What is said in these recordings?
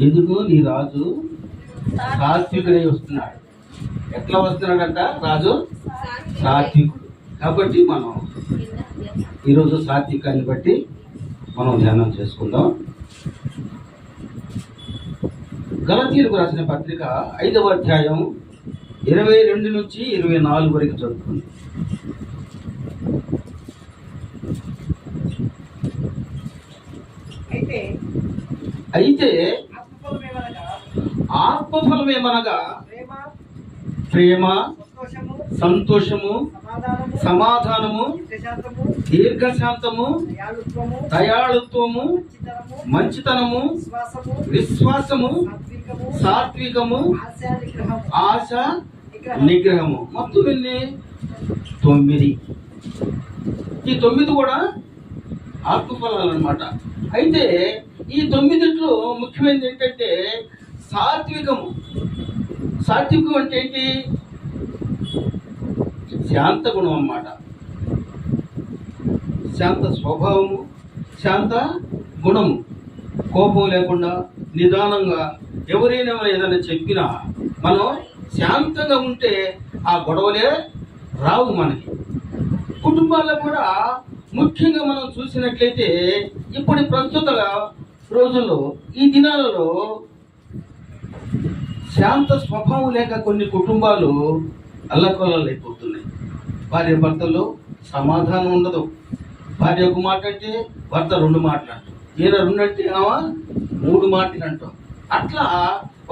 ఎందుకు నీ రాజు సాత్వికుడై వస్తున్నాడు. ఎట్లా వస్తున్నాడంట? రాజు సాత్వికుడు. కాబట్టి మనం ఈరోజు సాత్వికాన్ని బట్టి మనం ధ్యానం చేసుకుందాం. గలతీయులకు రాసిన పత్రిక 5వ అధ్యాయం 22 నుంచి 24 వరకు చదువుకుంది. అయితే ఆత్మఫలమేమనగా ప్రేమ, సంతోషము, సమాధానము, దీర్ఘశాంతము, దయాళుత్వము, మంచితనము, విశ్వాసము, సాత్వికము, ఆశ నిగ్రహము. మొత్తం ఎన్ని? 9. ఈ 9 కూడా ఆత్మఫలాలు అన్నమాట. అయితే ఈ 9లో ముఖ్యమైనది ఏంటంటే సాత్వికము. సాత్వికం అంటే ఏంటి? శాంత గుణం అన్నమాట. శాంత స్వభావము, శాంత గుణము, కోపం లేకుండా నిదానంగా ఎవరైనా ఏదైనా చెప్పినా మనం శాంతంగా ఉంటే ఆ గొడవలే రావు మనకి. కుటుంబాల్లో కూడా ముఖ్యంగా మనం చూసినట్లయితే ఇప్పుడు ప్రస్తుత రోజుల్లో ఈ దినాలలో శాంత స్వభావం లేక కొన్ని కుటుంబాలు అల్లకొల్లలైపోతున్నాయి. భార్య భర్తలో సమాధానం ఉండదు. భార్య ఒక మాట అంటే భర్త 2 మాటలు అంటాం, ఈయన 2 అంటే ఆమె 3 మాటలు అంటాం. అట్లా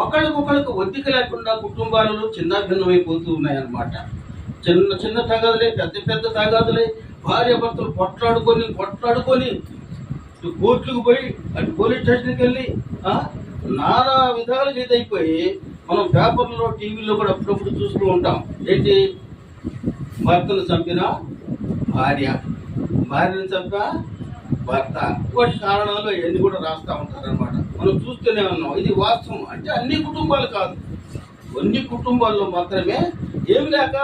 ఒకళ్ళకొకళ్ళకు ఒత్తిక లేకుండా కుటుంబాలలో చిన్న భిన్నమైపోతూ ఉన్నాయన్నమాట. చిన్న చిన్న తగాదులే, పెద్ద పెద్ద తగాదులే, భార్య భర్తలు కొట్లాడుకొని కోర్టులకు పోయి అటు పోలీస్ స్టేషన్కి వెళ్ళి నానా విధాలుగా ఇదైపోయి మనం పేపర్లో టీవీలో కూడా అప్పుడప్పుడు చూస్తూ ఉంటాం. ఏంటి? భర్తను చంపిన భార్య, భార్యను చంపా భర్త. వాటి కారణాలు అవన్నీ కూడా రాస్తూ ఉంటారనమాట. మనం చూస్తూనే ఉన్నాం. ఇది వాస్తవం. అంటే అన్ని కుటుంబాలు కాదు, కొన్ని కుటుంబాల్లో మాత్రమే ఏమి లేక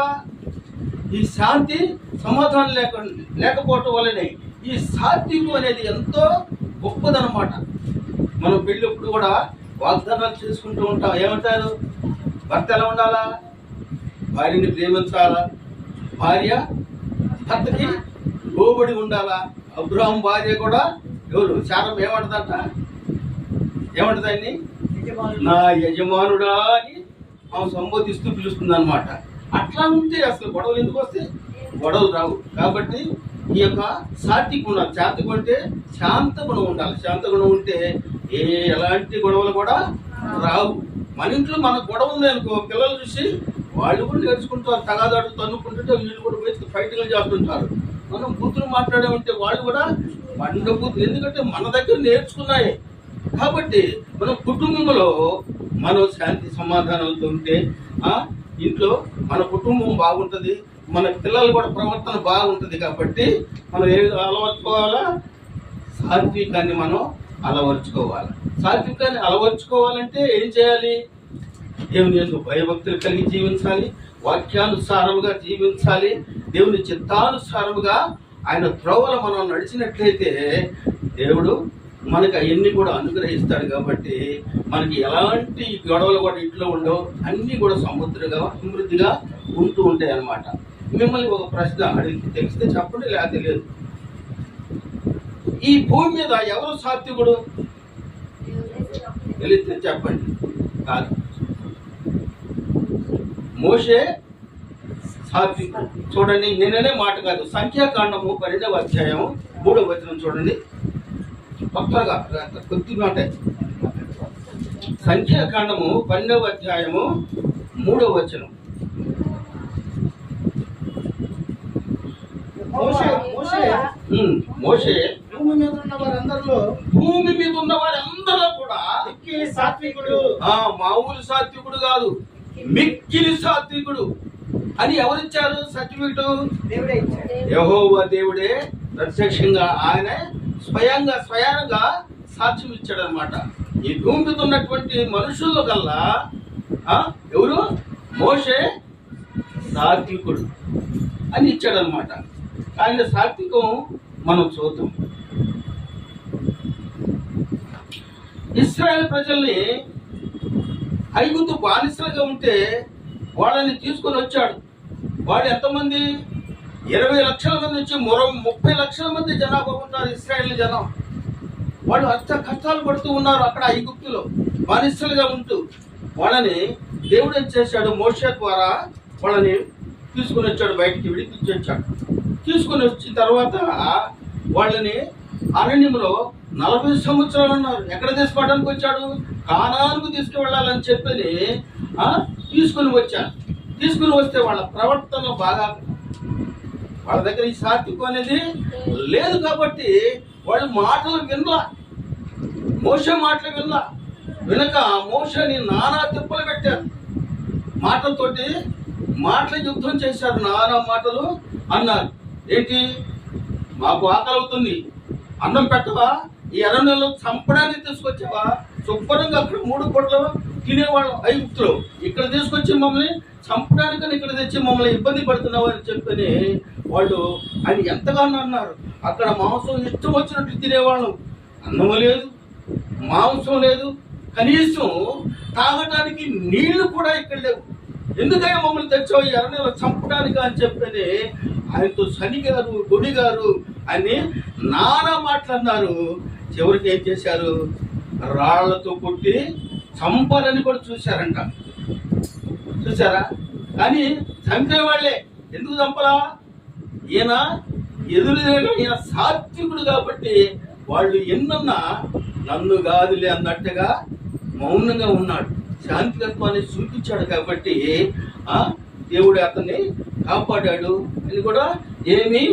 ఈ శాంతి సమాధానం లేకపోవటం వల్లనే ఈ సాత్వికం అనేది ఎంతో గొప్పదనమాట. మనం పెళ్ళిప్పుడు కూడా వాగ్దానాలు చేసుకుంటూ ఉంటాం. ఏమంటారు? భర్త ఎలా ఉండాలా? భార్యని ప్రేమించాలా, భార్య భర్తకి లోబడి ఉండాలా. అబ్రహాం భార్య కూడా ఎవరు? శారం ఏమంటదంట? ఏమంటదాన్ని? నా యజమానుడా అని ఆమె సంబోధిస్తూ పిలుస్తుంది అనమాట. అట్లా ఉంటే అసలు గొడవలు ఎందుకు వస్తాయి? గొడవలు రావు. కాబట్టి ఈ యొక్క సాత్వికం ఉండాలి. సాత్వికం అంటే శాంత గుణం ఉండాలి. శాంత గుణం ఉంటే ఎలాంటి గొడవలు కూడా రావు. మన ఇంట్లో మన గొడవ ఉంది అనుకో, పిల్లలు చూసి వాళ్ళు కూడా నేర్చుకుంటారు. తగాదాడు తన్నుకుంటుంటే వీళ్ళు కూడా పోయి ఫైటింగ్లు చేస్తుంటారు. మనం కూతురు మాట్లాడామంటే వాళ్ళు కూడా పండ కూతురు, ఎందుకంటే మన దగ్గర నేర్చుకున్నాయి. కాబట్టి మన కుటుంబంలో మనం శాంతి సమాధానాలతో ఉంటే ఇంట్లో మన కుటుంబం బాగుంటుంది, మన పిల్లలు కూడా ప్రవర్తన బాగుంటుంది. కాబట్టి మనం ఏది అలవర్చుకోవాలా? సాత్వికాన్ని మనం అలవర్చుకోవాలి. సాత్వికాన్ని అలవర్చుకోవాలంటే ఏం చేయాలి? దేవుని యందు భయభక్తులు కలిగి జీవించాలి, వాక్యానుసారముగా జీవించాలి, దేవుని చిత్తానుసారముగా ఆయన త్రోవలు మనం నడిచినట్లయితే దేవుడు మనకి అవన్నీ కూడా అనుగ్రహిస్తాడు. కాబట్టి మనకి ఎలాంటి గొడవలు కూడా ఇంట్లో ఉండవు, అన్నీ కూడా సమృద్ధిగా ఉంటూ ఉంటాయి అన్నమాట. మిమ్మల్ని ఒక ప్రశ్న అడిగి తెలిస్తే చెప్పండి, లేకపోతే లేదు. ఈ భూమి మీద ఎవరు సాత్వికుడు? తెలిస్తే చెప్పండి. కాదు, మోషే సాత్వికుడు. చూడండి, నేననే మాట కాదు, సంఖ్యాకాండము 12వ అధ్యాయం 3వ వచనం చూడండి. కొత్తగా కొద్ది మాట. సంఖ్యాకాండము 12వ అధ్యాయము 3వ వచనం. మోషే భూమి మీద ఉన్న వారందరూ కూడా సాత్వికుడు, మామూలు సాత్వికుడు కాదు, మిక్కిలి సాత్వికుడు అని ఎవరిచ్చారు సర్టిఫికెట్? యెహోవా దేవుడే ప్రత్యక్షంగా ఆయన స్వయంగా సాక్ష్యం ఇచ్చాడు అనమాట. ఈ భూమి మీద ఉన్నటువంటి మనుషుల్లో కల్లా ఎవరు? మోషే సాత్వికుడు అని ఇచ్చాడనమాట. ఆయన సాత్వికం మనం చూద్దాం. ఇశ్రాయేల్ ప్రజల్ని ఐగుప్తు బానిసలుగా ఉంటే వాళ్ళని తీసుకొని వచ్చాడు. వాడు ఎంతమంది? 20 లక్షల మంది నుంచి మరో 30 లక్షల మంది జనాభా ఉన్నారు ఇశ్రాయేల్ జనం. వాళ్ళు అష్ట కష్టాలు పడుతూ ఉన్నారు అక్కడ ఐగుప్తులో బానిసలుగా ఉంటూ. వాళ్ళని దేవుడు ఏం చేశాడు? మోషే ద్వారా వాళ్ళని తీసుకుని వచ్చాడు, బయటికి విడిపించి వచ్చాడు. తీసుకుని వచ్చిన తర్వాత వాళ్ళని అరణ్యంలో 40 సంవత్సరాలు ఉన్నారు. ఎక్కడ తీసుకోవడానికి వచ్చాడు? కానానుకు తీసుకువెళ్ళాలని చెప్పి తీసుకుని వచ్చారు. తీసుకుని వస్తే వాళ్ళ ప్రవర్తన బాగా, వాళ్ళ దగ్గర ఈ సాత్వికం అనేది లేదు కాబట్టి వాళ్ళు మాటలు వినలా, మోషే మాటలు వినక మోషేని నానా తిప్పలు పెట్టారు. మాటలతోటి యుద్ధం చేశారు, నానా మాటలు అన్నారు. ఏంటి? మాకు ఆకలి అవుతుంది, అన్నం పెట్టవా? ఈ అరణ్యంలో చంపడానికి తీసుకొచ్చావా? శుభ్రంగా అక్కడ 3 పూటలు తినేవాళ్ళం ఐగుప్తులో, ఇక్కడ తీసుకొచ్చి మమ్మల్ని చంపడానికని ఇక్కడ తెచ్చి మమ్మల్ని ఇబ్బంది పడుతున్నావు అని చెప్పని వాళ్ళు ఆయన ఎంతగానో అన్నారు. అక్కడ మాంసం ఇష్టం వచ్చినట్టు తినేవాళ్ళం, అన్నము లేదు, మాంసం లేదు, కనీసం తాగడానికి నీళ్లు కూడా ఇక్కడ లేవు. ఎందుకయ్యా మమ్మల్ని తెచ్చావు ఈ అరణ్యంలో చంపడానికి అని చెప్పని ఆయనతో శనిగారు, గుడిగారు అని నానా మాట్లాడినారు. చివరికి ఏం చేశారు? రాళ్లతో కొట్టి చంపాలని కూడా చూశారంట. చూసారా? కానీ చంపేవాళ్లే. ఎందుకు చంపరా? ఈయన ఈయన సాత్వికుడు కాబట్టి వాళ్ళు ఎన్నన్నా నన్ను కాదులే అన్నట్టుగా మౌనంగా ఉన్నాడు. శాంతితత్వాన్ని చూపించాడు కాబట్టి దేవుడు అతన్ని కాపాడాడు అని కూడా ఏమీ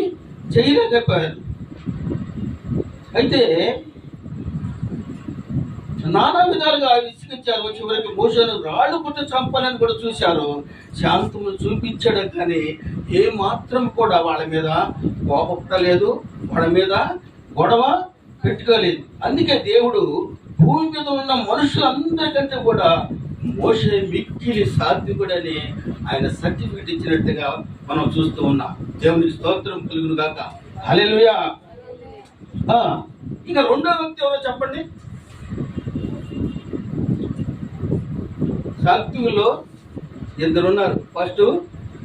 చేయలేకపోయారు. అయితే నానా విధాలుగా విసిగించారు. చివరికి మోషేను రాళ్ళు పుట్టి చంపాలని కూడా చూశారు. శాంతము చూపించడం కానీ ఏ మాత్రం కూడా వాళ్ళ మీద కోపపడలేదు, వాళ్ళ మీద గొడవ పెట్టుకోలేదు. అందుకే దేవుడు భూమి మీద ఉన్న మనుషులందరికంటే కూడా మోషే మిక్కిలి సాత్వికుడని ఆయన సర్టిఫికెట్ ఇచ్చినట్టుగా మనం చూస్తూ ఉన్నాం. దేవునికి స్తోత్రం కలుగును గాక. హల్లెలూయా. ఇంకా రెండో వ్యక్తి ఎవరో చెప్పండి. సాత్వికుల్లో 2 ఉన్నారు. ఫస్ట్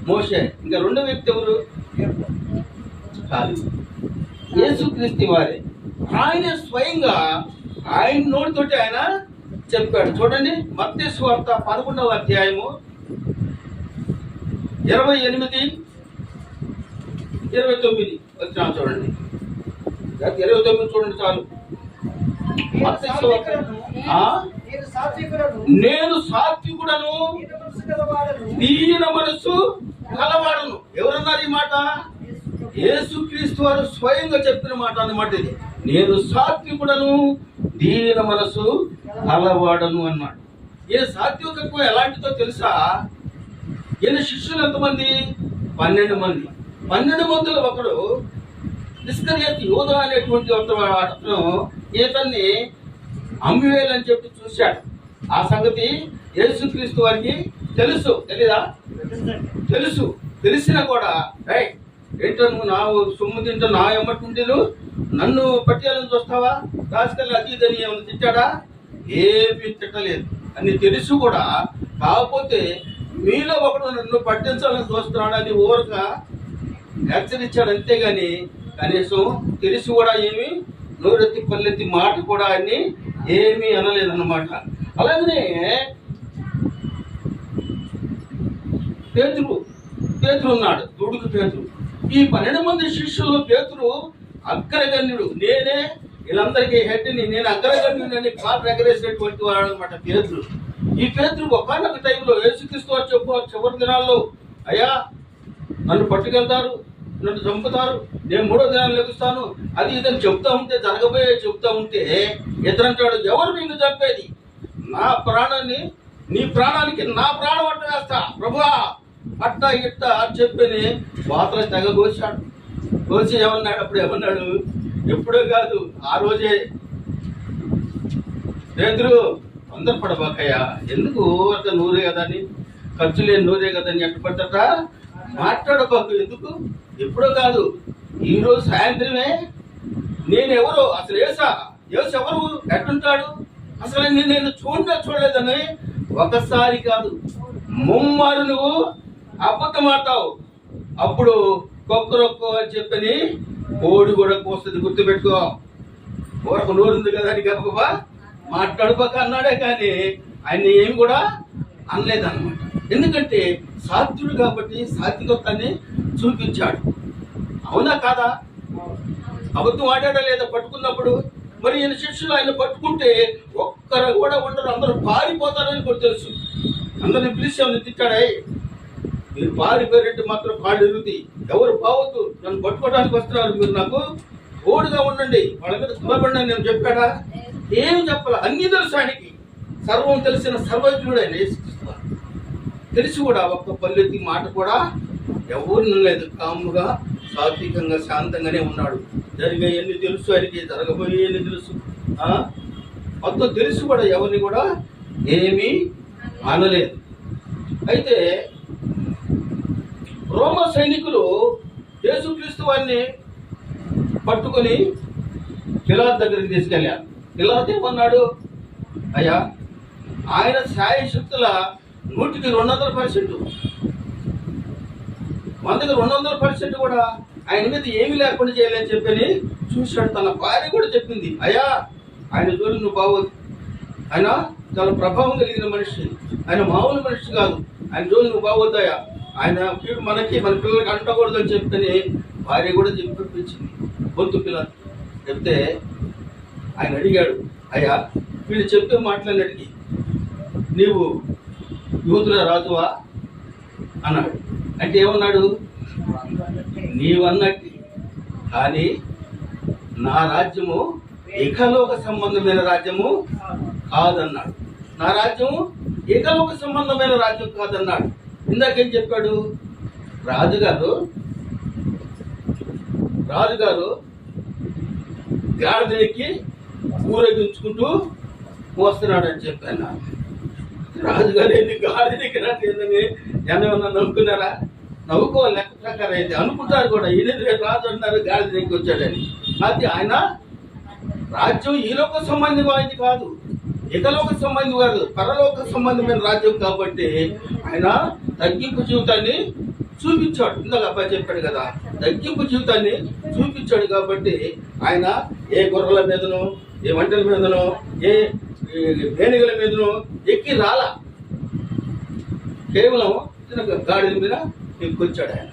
మోషే, ఇంకా రెండో వ్యక్తి ఎవరు? కాదు, యేసుక్రీస్తు వారే. ఆయన స్వయంగా ఆయన నోటితోటి ఆయన చెప్పాడు. చూడండి, మత్తయి సువార్త 11వ అధ్యాయము 28, 29 వచ్చినా చూడండి. 29 చూడండి చాలు. నేను సాత్వికుడను, దీన మనస్సు కలవాడను. ఎవరన్నారు ఈ మాట? యేసుక్రీస్తు వారు స్వయంగా చెప్పిన మాట అన్నమాట ఇది. నేను సాత్వికుడను, దీన మనసు కలవాడను అన్నాడు. ఈయన సాత్వికత్వం ఎలాంటిదో తెలుసా? ఈయన శిష్యులు ఎంతమంది? 12 మంది. 12 మందిలో ఒకడు ఇస్కరియోతు యూదా అనేటువంటి అతను ఇతన్ని అమ్మివేయాలని చెప్పి చూశాడు. ఆ సంగతి యేసుక్రీస్తు వారికి తెలుసు. తెలీదా? తెలుసు. తెలిసినా కూడా ఏంటో నువ్వు నా సొమ్ము తింటూ నా ఎమ్మటుండీలు నన్ను పట్టేయాలని చూస్తావా, రాజకీయాలు అది ఇదని ఏమైనా తిట్టాడా? ఏమీ తిట్టలేదు అని తెలుసు కూడా. కాకపోతే మీలో ఒకడు నన్ను పట్టించాలని చూస్తున్నాడు అని ఊరక హెచ్చరించాడు, అంతేగాని కనీసం తెలిసి కూడా ఏమి నోరెత్తి పల్లెత్తి మాట కూడా అని ఏమీ అనలేదన్నమాట. అలాగనే పేతురు ఉన్నాడు, దుడుకు పేతురు. ఈ 12 మంది శిష్యులు పేతురు అగ్రగణ్యుడు. నేనే వీళ్ళందరికీ హెడ్ని, నేను అగ్రగణ్యుడు అని కాలు ఎగరేసినటువంటి వాడు అనమాట పేతురు. ఈ పేతురు ఒకనొక టైంలో యేసుక్రీస్తు వారు చివరి దినాల్లో, అయ్యా నన్ను పట్టుకెళ్తారు, నన్ను చంపుతారు, నేను 3వ దినాలు లెగుస్తాను, అది ఇదని చెప్తా ఉంటే, జరగబోయే చెప్తా ఉంటే ఇతరంటాడు, ఎవరు నిన్ను చంపేది? నా ప్రాణాన్ని నీ ప్రాణానికి నా ప్రాణం అట్ట వేస్తా ప్రభువా, అట్ట ఇట్ట అని చెప్పని పాత్ర తెగ కోసాడు. కోసి ఏమన్నాడు? అప్పుడు ఏమన్నాడు? ఎప్పుడో కాదు, ఆ రోజే, పేతురు తొందరపడబాకయ్యా, ఎందుకు అంత నూరే కదని, ఖర్చు లేని నూరే కదని ఎట్ట పడతట మాట్లాడబాకు, ఎందుకు, ఎప్పుడో కాదు, ఈరోజు సాయంత్రమే. నేను ఎవరు అసలు? ఏసు ఎవరు? ఎట్టుంటాడు? అసలు నేను చూడలేదని ఒకసారి కాదు ముమ్మారు నువ్వు అబద్ధం ఆడతావు. అప్పుడు కొక్కరొక్కో అని చెప్పని కోడి కూడా కోస్తుంది, గుర్తుపెట్టుకో. ఊరకు నోరుంది కదా అని గబగబా మాట్లాడుకోక అన్నాడే కానీ ఆయన ఏమి కూడా అనలేదన్నమాట. ఎందుకంటే సాత్వికుడు కాబట్టి సాత్వికత్వాన్ని చూపించాడు. అవునా కాదా? అబద్ధం ఆడాడా లేదా పట్టుకున్నప్పుడు? మరి ఈయన శిష్యులు ఆయన పట్టుకుంటే ఒక్కరు కూడా ఉండరు, అందరూ పారిపోతారని కూడా తెలుసు. అందరిని పిలిచి ఏమైనా తిట్టాడే, మీరు పారిపోయారంటే మాత్రం కాళ్ళు ఎరుగుతాయి, ఎవరు బావద్దు, నన్ను పట్టుకోవడానికి వస్తున్నారు, మీరు నాకు తోడుగా ఉండండి, వాళ్ళ మీద త్వరపడినా నేను చెప్పాడా? ఏం చెప్పాల, అన్ని తెలుసు ఆయనకి, సర్వం తెలిసిన సర్వజ్ఞుడు ఆయన యేసుక్రీస్తు. తెలిసి కూడా ఒక్క పల్లెత్తి మాట కూడా ఎవరు లేదు, కాముగా సాత్వికంగా శాంతంగానే ఉన్నాడు. జరిగేవన్నీ తెలుసు ఆయనకి, జరగబోయేవన్నీ తెలుసు, మొత్తం తెలిసి కూడా ఎవరిని కూడా ఏమీ అనలేదు. అయితే రోమ సైనికులు యేసుక్రీస్తు వారిని పట్టుకొని పిలాతు దగ్గరికి తీసుకెళ్ళారు. పిలాతు ఏమన్నాడు? అయ్యా, ఆయన శాయశక్తుల 100కి 200%, 100కి 200% కూడా ఆయన మీద ఏమీ లేకుండా చేయాలని చెప్పని చూశాడు. తన భార్య కూడా చెప్పింది, అయ్యా ఆయన జోలి నువ్వు బాగోదు, ఆయన చాలా ప్రభావం కలిగిన మనిషి, ఆయన మామూలు మనిషి కాదు, ఆయన జోలి నువ్వు బాగోద్దయ్యా, ఆయన కీడు మనకి మన పిల్లలకి అంటకూడదు అని చెప్తేనే భార్య కూడా చెప్పించింది. గొంతు పిల్లలు చెప్తే ఆయన అడిగాడు, అయ్యా వీళ్ళు చెప్పే మాట్లాడినడికి నీవు యూదుల రాజువా అన్నాడు. అంటే ఏమన్నాడు? నీవన్నట్టు, కానీ నా రాజ్యము ఇహలోక సంబంధమైన రాజ్యము కాదన్నాడు. నా రాజ్యము ఇహలోక సంబంధమైన రాజ్యం కాదన్నాడు. ఇందాకేం చెప్పాడు? రాజుగారు గాడిదెక్కి ఊరేగించుకుంటూ వస్తున్నాడు అని చెప్పాను. రాజుగారు ఏంటి గాడిదెక్కినట్టు ఏందని ఏమన్నా నవ్వుకున్నారా? నవ్వుకోవాలి, లెక్క ప్రకారం అయితే అనుకుంటారు కూడా, ఈయన రాజు అన్నారు గాడిదెక్కి వచ్చాడని. అది ఆయన రాజ్యం ఈ లోక సంబంధమైనది కాదు, ఇహలోక సంబంధం కాదు, పరలోక సంబంధమైన రాజ్యం కాబట్టి ఆయన తగ్గింపు జీవితాన్ని చూపించాడు. ఇందాక అబ్బాయి చెప్పాడు కదా, తగ్గింపు జీవితాన్ని చూపించాడు కాబట్టి ఆయన ఏ గుర్రల మీదనో, ఏ వంటల మీదనో, ఏ వేణిగల మీదనో ఎక్కి రాలా, కేవలం గాడిద మీద ఎక్కొచ్చాడు ఆయన.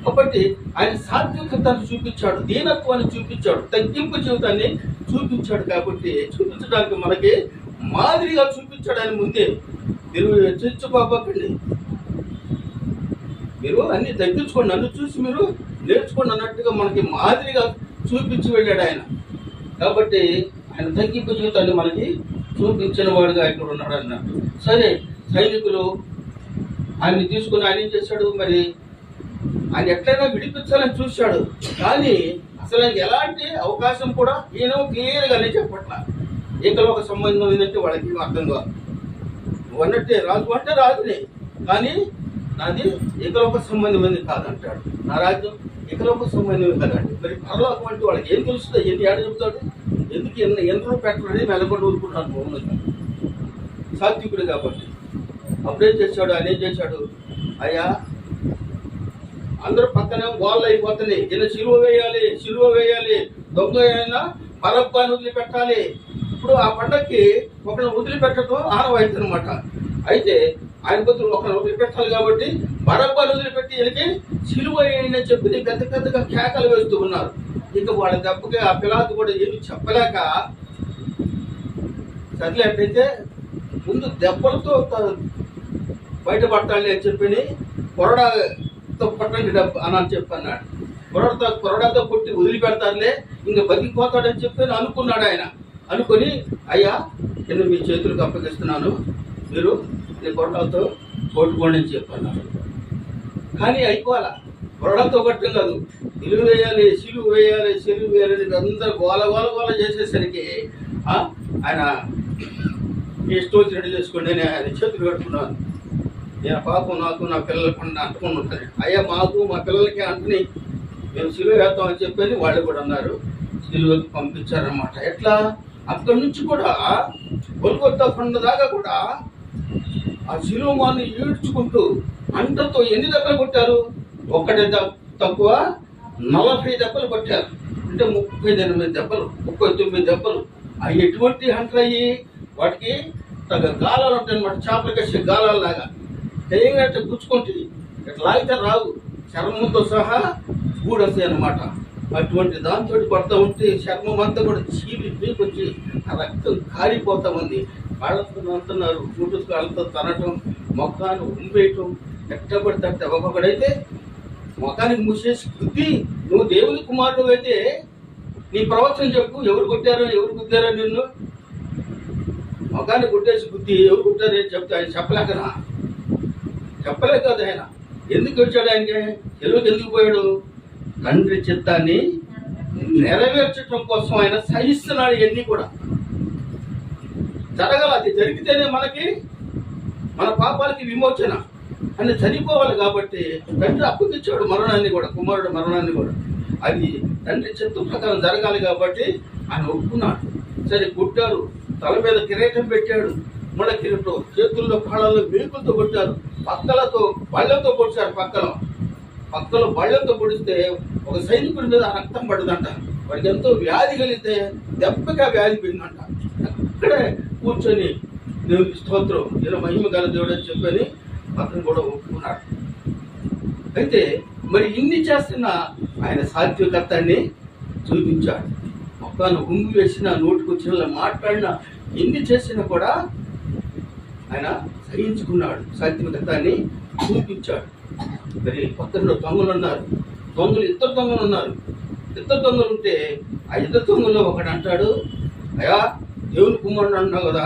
కాబట్టి ఆయన సాత్వికతను చూపించాడు, దీనత్వాన్ని చూపించాడు, తగ్గింపు జీవితాన్ని చూపించాడు. కాబట్టి చూపించడానికి మనకి మాదిరిగా చూపించాడు ఆయన ముందే. మీరు హెచ్చరించుకోకండి, మీరు అన్ని తగ్గించుకోండి, నన్ను చూసి మీరు నేర్చుకోండి అన్నట్టుగా మనకి మాదిరిగా చూపించి వెళ్ళాడు ఆయన. కాబట్టి ఆయన తగ్గింపు జీవితాన్ని మనకి చూపించిన వాడుగా ఇక్కడ ఉన్నాడు అన్నట్టు. సరే, సైనికులు ఆయన్ని తీసుకుని ఆయన ఏం చేశాడు? మరి ఆయన ఎట్లయినా విడిపించాలని చూశాడు, కానీ అసలు ఆయనకి ఎలాంటి అవకాశం కూడా ఈయన క్లియర్గానే చెప్పట్ల. ఏకలోక సంబంధం ఏంటంటే వాళ్ళకి అర్థం కాదు. నువ్వు అన్నట్టే రాజు అంటే రాజునే, కానీ నాది ఏకలోక సంబంధమైనది కాదంటాడు. నా రాజ్యం ఏకలోక సంబంధమే కాదండి. మరి పరలోకం అంటే వాళ్ళకి ఏం తెలుస్తుంది? ఎన్ని ఏడ చెప్తాడు? ఎందుకు ఎందులో పెట్టాలని మెలకొని ఊరుకుంటాను మౌనంగా, సాత్వికుడు కాబట్టి. అప్పుడేం చేశాడు? ఆయన ఏం చేశాడు? అయ్యా, అందరూ పక్కనే గోళ్ళు అయిపోతున్నాయి, ఈయన సిలువ వేయాలి, దొంగ అయినా బరబ్బాని వదిలిపెట్టాలి. ఇప్పుడు ఆ పండక్కి ఒకరిని వదిలిపెట్టడం ఆనవాయితీ అనమాట. అయితే ఆయన బదులు ఒకరిని వదిలిపెట్టాలి కాబట్టి బరబ్బాని వదిలిపెట్టి ఈయనకి సిలువ వేయని చెప్పి పెద్ద పెద్దగా కేకలు వేస్తూ ఉన్నారు. ఇక వాళ్ళ దెబ్బకి ఆ పిలాతు కూడా ఏమి చెప్పలేక, సర్లేటైతే ముందు దెబ్బలతో బయటపడతాలి అని చెప్పి కొరడాతో పట్టండి అని చెప్పన్నాడు. కొరడాతో కొట్టి వదిలిపెడతారులే, ఇంకా బతికిపోతాడని చెప్పి అనుకున్నాడు ఆయన. అనుకొని, అయ్యా నేను మీ చేతులకు అప్పగిస్తున్నాను, మీరు నీ కొరడాతో కొట్టుకోండి అని చెప్పన్నాడు. కానీ అయిపోవాలా, కొరడాతో కొట్టం కాదు, సిలువ వేయాలి అందరూ గోల చేసేసరికి ఆయన ఇష్టం వచ్చినట్టు చేసుకోండి అని ఆయన చేతులు కట్టుకున్నాను. నేను పాపం నాకు నా పిల్లలకు అంటుకొని ఉంటాను. అయ్యా, మాకు మా పిల్లలకి అంటుని మేము సిలువ వేస్తామని చెప్పని వాళ్ళు కూడా అన్నారు. సిలువకి పంపించారన్నమాట. ఎట్లా? అక్కడి నుంచి కూడా గొల్గొతా కొండ దాకా కూడా ఆ శిలువమాన్ని ఈడ్చుకుంటూ అంటతో ఎన్ని దెబ్బలు కొట్టారు? ఒకటి తక్కువ 40 దెబ్బలు కొట్టారు. అంటే 38 దెబ్బలు, 39 దెబ్బలు. అవి ఎటువంటి హంటర్ అయ్యి వాటికి తగ్గ గాలాలు ఉంటాయి అన్నమాట, చేపలు కట్టే గాలాలాగా తెయ్యంగా గుచ్చుకుంటే ఇట్లా లాగితే రావు, చర్మంతో సహా గూడొస్తాయి అన్నమాట. అటువంటి దాంతో పడుతూ ఉంటే చర్మం అంతా కూడా చీలి పీకొచ్చి ఆ రక్తం కారిపోతా ఉంది. వాళ్ళతో అంటున్నారు, చూటు కాళ్ళతో తనటం, మొఖాన్ని ఉంపేయటం, ఎట్టబడి తట్ట. ఒక్కొక్కడైతే మొఖానికి మూసేసి బుద్ధి, నువ్వు దేవుని కుమారుడు అయితే నీ ప్రవచనం చెప్పు, ఎవరు కొట్టారో ఎవరు గుద్దారో నిన్ను, మొఖాన్ని కొట్టేసి బుద్ధి ఎవరు కొట్టారో అని చెప్తే ఆయన చెప్పలేక కదా ఆయన. ఎందుకు వచ్చాడు? ఆయనకి తెలుగుకి ఎందుకు పోయాడు? తండ్రి చిత్తాన్ని నెరవేర్చడం కోసం ఆయన సహిస్తున్నాడు. ఇవన్నీ కూడా జరగాలి. అది జరిగితేనే మనకి మన పాపాలకి విమోచన. అని చనిపోవాలి కాబట్టి తండ్రి అప్పగిచ్చాడు మరణాన్ని కూడా, కుమారుడు మరణాన్ని కూడా. అది తండ్రి చిత్తం ప్రకారం జరగాలి కాబట్టి ఆయన ఒప్పుకున్నాడు. సరే, కొట్టారు, తల మీద కిరీటం పెట్టాడు, ముళ్ళ కిరీటం, చేతుల్లో కాళ్ళలో మేకులతో కొట్టారు, పక్కలతో బళ్ళతో పొడిచారు. పక్కలో బళ్ళతో పొడిస్తే ఒక సైనికుడి మీద రక్తం పడదంట. వాడికి ఎంతో వ్యాధి కలిగితే దెబ్బగా వ్యాధి పోయిందంట. అక్కడే కూర్చొని దేవుడికి స్తోత్రం, ఇలా మహిమ గల దేవుడు అని చెప్పని అతను కూడా ఒప్పుకున్నాడు. అయితే మరి ఇన్ని చేస్తున్న ఆయన సాత్వికత్వాన్ని చూపించాడు. మొక్కను ఉంగి వేసిన, నోటికి వచ్చిన మాట్లాడినా, ఎన్ని చేసినా కూడా ఆయన సహించుకున్నాడు, సాత్వికత్వాన్ని చూపించాడు. మరి పక్కన దొంగలు ఉన్నారు, ఇద్దరు దొంగలు ఉంటే ఆ ఇద్దరు దొంగల్లో ఒకడు అంటాడు, అయ్యా దేవుని కుమారుడు అంటున్నావు కదా,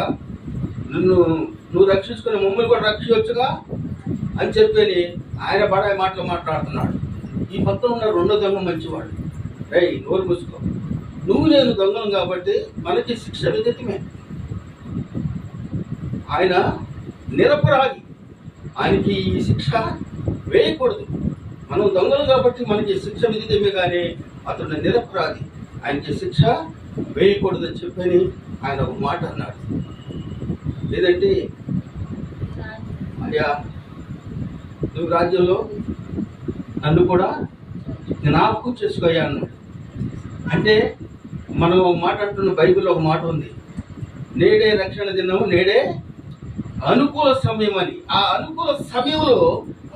నువ్వు రక్షించుకుని మమ్మల్ని కూడా రక్షించవచ్చుగా అని చెప్పని ఆయన బడాయి మాటలు మాట్లాడుతున్నాడు. ఈ పక్కన ఉన్న రెండో దొంగ మంచివాడు, నోరు మూసుకో, నువ్వు నేను దొంగలం కాబట్టి మనకి శిక్ష విధితమే. ఆయన నిరపరాధి, ఆయనకి ఈ శిక్ష వేయకూడదు. మనం దొంగలు కాబట్టి మనకి శిక్ష విధితమే, కానీ అతడు నిరపరాధి, ఆయనకి శిక్ష వేయకూడదు అని చెప్పని ఆయన ఒక మాట అన్నాడు. లేదంటే అయ్యా నువ్వు రాజ్యంలో నన్ను కూడా జ్ఞాపకం చేసుకోయా అన్నాడు. అంటే మనం మాట్లాడుతున్న బైబిల్లో ఒక మాట ఉంది, నేడే రక్షణ దినము, నేడే అనుకూల సమయం అని. ఆ అనుకూల సమయంలో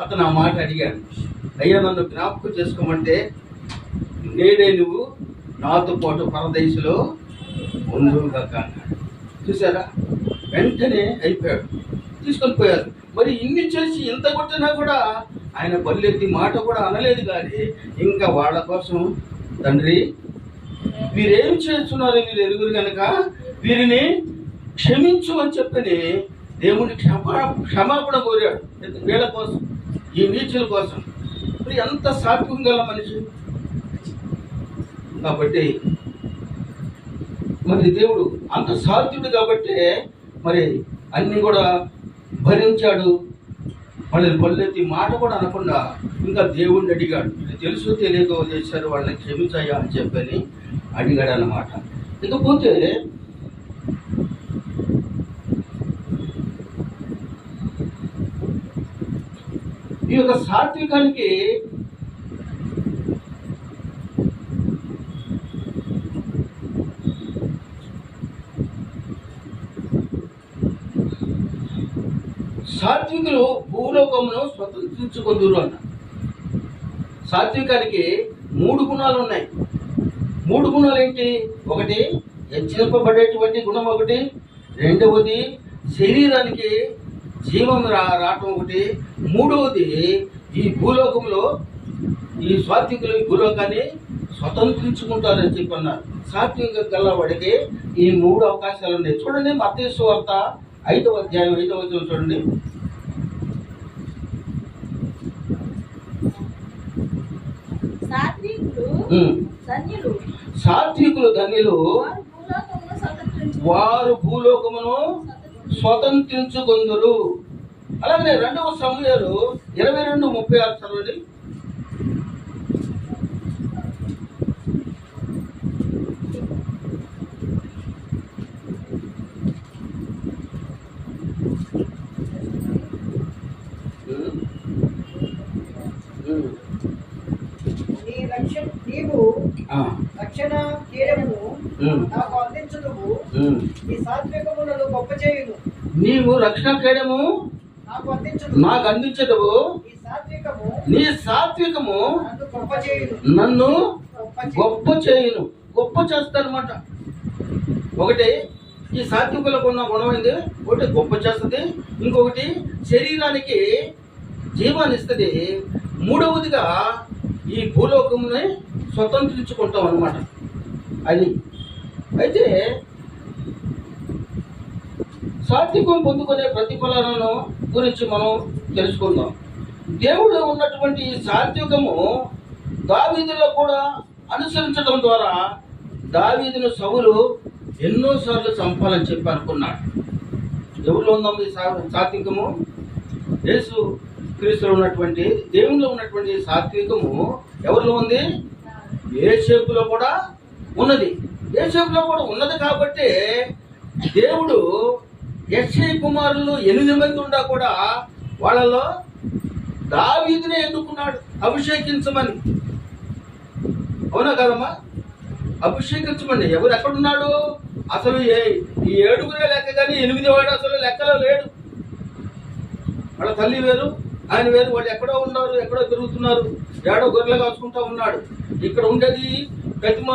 అతను ఆ మాట అడిగాడు, అయ్యా నన్ను జ్ఞాపకం చేసుకోమంటే నేడే నువ్వు నాతో పాటు పరదేశంలో ఉండుగా అన్నాడు. చూసారా, వెంటనే అయిపోయాడు, తీసుకొని పోయారు. మరి ఇన్ని చేసి ఇంత కొట్టినా కూడా ఆయన బల్లెత్తి మాట కూడా అనలేదు. కానీ ఇంకా వాళ్ళ కోసం, తండ్రి వీరేం చేస్తున్నారు వీరు ఎరుగురు కనుక వీరిని క్షమించు అని చెప్పని దేవుని క్షమాపణ కోరాడు. వీళ్ళ కోసం, ఈ నీచుల కోసం. మరి ఎంత సాత్వికం గల మనిషి. కాబట్టి మరి దేవుడు అంత సాత్వికుడు కాబట్టి మరి అన్ని కూడా భరించాడు. వాళ్ళని పల్లెత్తి మాట కూడా అనకుండా ఇంకా దేవుణ్ణి అడిగాడు. ఇది తెలుసు తెలియకో చేశారు, వాళ్ళని క్షమించాయా అని చెప్పని అడిగాడు అన్నమాట. ఇకపోతే ఈ యొక్క సాత్వికానికి సాత్వికులు భూలోకమును స్వతంత్రించుకొందురు అన్న. సాత్వికానికి 3 గుణాలు ఉన్నాయి. 3 గుణాలు ఏంటి? ఒకటి హెచ్చింపబడేటువంటి గుణం, ఒకటి రెండవది శరీరానికి జీవం రావటం, ఒకటి మూడవది ఈ భూలోకంలో ఈ సాత్వికులు ఈ భూలోకాన్ని స్వతంత్రించుకుంటారని చెప్పి అన్నారు. సాత్విక గల్లవాడికి ఈ 3 అవకాశాలు ఉన్నాయి. చూడండి, మత్తయి సువార్త 5వ అధ్యాయం 5వ వచనం చూడండి. సాత్వికులు ధన్యులు, వారు భూలోకమును స్వతంత్రించుకొందురు. అలాగే 2వ సమూయేలు 22:36 చదవండి. నీవు రక్షణ కీడమును నాకు అందించుదువు, నీ సాత్వికములను గొప్ప చేయును. నీవు రక్షణ కేడము నాకు అందించదువు, నీ సాత్వికము నన్ను గొప్ప చేయును. గొప్ప చేస్తానమాట. ఒకటి ఈ సాత్వికులకు ఉన్న గుణమైంది, ఒకటి గొప్ప చేస్తుంది, ఇంకొకటి శరీరానికి జీవాన్ని ఇస్తుంది, మూడవదిగా ఈ భూలోకముని స్వతంత్రించుకుంటాం అన్నమాట. అది అయితే సాత్వికం పొందుకునే ప్రతిఫలాలను గురించి మనం తెలుసుకుందాం. దేవుడు ఉన్నటువంటి ఈ సాత్వికము దావీదులో కూడా అనుసరించడం ద్వారా దావీదును సౌలు ఎన్నోసార్లు చంపాలని చెప్పి అనుకున్నాడు. ఎవరిలో ఉందాం ఈ సాత్వికము? యేసు క్రీస్తులో ఉన్నటువంటి దేవునిలో ఉన్నటువంటి సాత్వికము ఎవరిలో ఉంది? యోసేపులో కూడా ఉన్నది. యోసేపులో కూడా ఉన్నది కాబట్టి దేవుడు యెష్షయి కుమారులు 8 మంది ఉండా కూడా వాళ్ళలో దావీదునే ఎన్నుకున్నాడు అభిషేకించమని. అవునా కదమ్మా? అభిషేకించమని. ఎవరు ఎక్కడున్నాడు? అసలు ఈ 7 లెక్క కానీ 8వ వాడు అసలు లెక్కలో లేడు. వాళ్ళ తల్లి వేరు, ఆయన వేరు. వాళ్ళు ఎక్కడో ఉన్నారు, ఎక్కడో తిరుగుతున్నారు, ఏడో గొర్రెలు కాచుకుంటా ఉన్నాడు. ఇక్కడ ఉండేది ప్రతిమ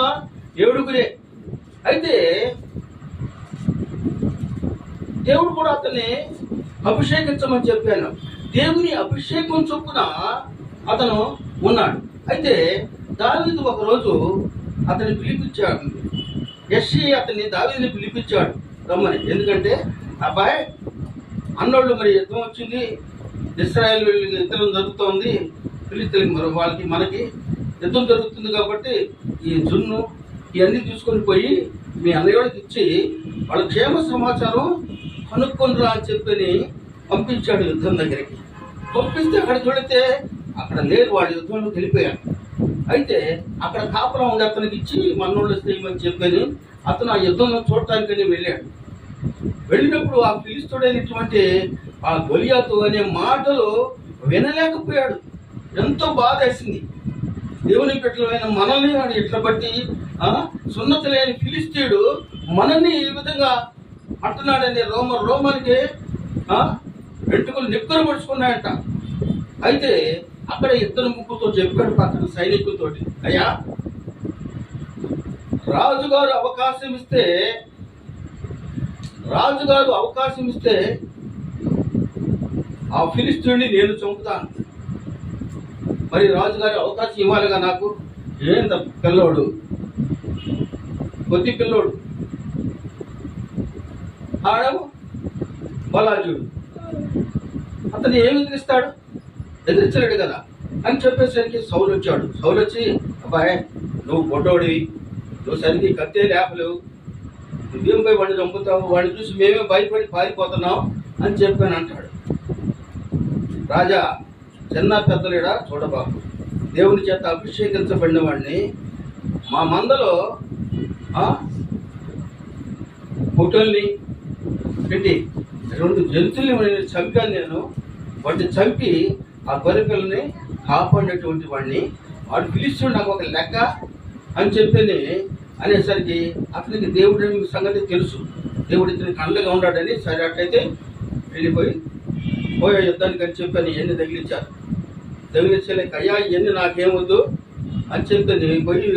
7. అయితే దేవుడు కూడా అతన్ని అభిషేకించమని చెప్పాను. దేవుని అభిషేకం చొప్పున అతను ఉన్నాడు. అయితే దావీదు ఒకరోజు అతన్ని పిలిపించాడు. యెష్షయి అతన్ని దావీదుని పిలిపించాడు రమ్మని. ఎందుకంటే అబ్బాయి అన్నోళ్ళు మరి యుద్ధం వచ్చింది, ఇశ్రాయేలు యుద్ధం జరుగుతోంది, ఫిలిష్తీయులకి మరి వాళ్ళకి మనకి యుద్ధం జరుగుతుంది కాబట్టి ఈ జున్ను ఇవన్నీ తీసుకొని పోయి మీ అన్నయ్యకి ఇచ్చి వాళ్ళ క్షేమ సమాచారం కనుక్కొనిరా అని చెప్పని పంపించాడు యుద్ధం దగ్గరికి. పంపిస్తే అక్కడ చూడితే అక్కడ లేరు, వాళ్ళు యుద్ధంలో వెళ్ళిపోయారు. అయితే అక్కడ కాపురం ఉండి అతనికి ఇచ్చి మన్నోళ్ళు చేయమని చెప్పని అతను ఆ యుద్ధంలో చూడటానికని వెళ్ళాడు. వెళ్ళినప్పుడు ఆ ఫిలిష్తీయుడైనటువంటి ఆ గొలియాతు అనే మాటలు వినలేకపోయాడు. ఎంతో బాధ వేసింది. దేవుని బిడ్డలైన మనల్ని వాడు ఇట్లా బట్టి సున్నతి లేని ఫిలిష్తీయుడు మనల్ని ఈ విధంగా అంటున్నాడని రోమానికి వెంట్రుకలు నిక్కరు పడుచుకున్నాయంట. అయితే అక్కడ 2 ముగ్గుతో చెప్పాడు పక్కన సైనికులతోటి, అయ్యా రాజుగారు అవకాశం ఇస్తే ఆ ఫిలిష్తీయుడిని నేను చంపుతాను. మరి రాజుగారి అవకాశం ఇవ్వాలిగా నాకు. ఏంత పిల్లోడు, కొద్ది పిల్లోడు, ఆడము బలాజుడు, అతను ఏమి ఎదిరిస్తాడు? ఎదిరించలేడు కదా అని చెప్పేసరికి సౌలు వచ్చాడు. సౌలు వచ్చి, అబ్బాయి నువ్వు బొడ్డోడివి, నువ్వు సరిగ్గా కత్తే లేపలేవు, నువ్వేం పోయి వాడిని చంపుతావు, వాడిని చూసి మేమే భయపడి పారిపోతున్నాం అని చెప్పాను అంటాడు. రాజా చిన్న పెద్దలేడా చూడబాబు, దేవుని చేత అభిషేకించబడిన వాడిని మా మందలో పొట్టల్ని పెట్టి 2 జంతువుల్ని చంపాను నేను. వాటిని చంపి ఆ గొర్రె పిల్లని కాపాడినటువంటి వాడిని, వాడు పిలుస్తుడు నాకు ఒక లెక్క అని చెప్పని అనేసరికి అతనికి దేవుడి సంగతి తెలుసు. దేవుడు ఇతనికి అండగా ఉన్నాడని. సరే అట్లయితే వెళ్ళిపోయి పోయే యుద్ధానికి అని చెప్పని ఎన్ని తగిలించలేక అయ్యా ఇవన్నీ నాకేమొద్దు అని చెప్పని పోయి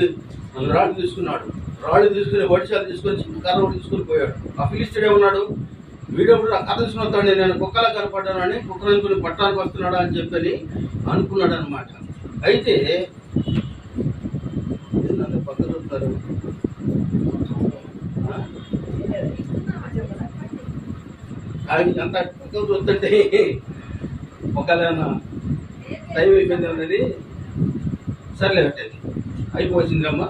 రాళ్ళు తీసుకున్నాడు. రాళ్ళు తీసుకుని వడిశాలు తీసుకొని కర్ర ఒకటి తీసుకుని పోయాడు. ఆ ఫిలిష్తీయుడే ఉన్నాడు. వీడప్పుడు ఆ కథ తీసుకుని నేను కుక్కలా కనపడ్డానని కుక్కలు అనుకుని పట్టానికి వస్తున్నాడా అని చెప్పని అనుకున్నాడు అనమాట. అయితే పక్కన వస్తారు అంత పక్కన చూస్తుంటే ఒకవేళ టైం అయిపోయింది అన్నది. సర్లే కట్టేది అయిపోయిందమ్మా.